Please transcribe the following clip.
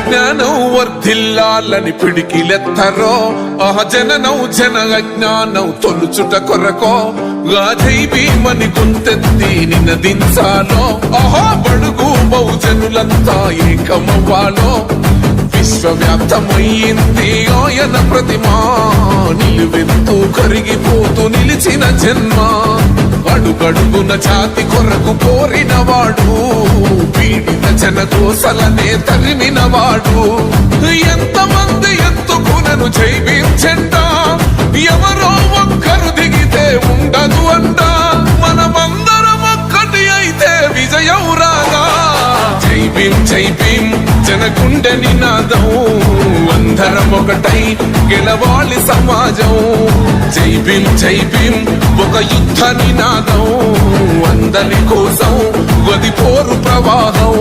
జ్ఞానం వర్ధిల్లాలని పిడికిలెత్తరో జననం జన అజ్ఞానం తొలుచుట కొరకో జై భీమని గొంతెత్తి నినదించాలో బడుగు బహుజనులంతా ఏకమవ్వాలో విశ్వవ్యాప్తమయ్యింది ఆయన ప్రతిమా నిలువెత్తు కరిగిపోతూ నిలిచిన జన్మ అడుగడుగున జాతి కొరకు కోరినవాడు పీడిత జనకోసలనే తరిమినవాడు ఎంతమంది ఎత్తుకునను జై భీమ్ జెండా ఎవరో ఒక్కరు దిగితే ఉండదు అంట మనమందరం ఒక్కటి అయితే విజయం రాగా జై భీమ్ జనగుండె నినాదం అందరం ఒకటై గెలవాలి సమాజం జై భీమ్ ఒక యుద్ధ నినాదం అందరి కోసం గది పోరు ప్రవాహం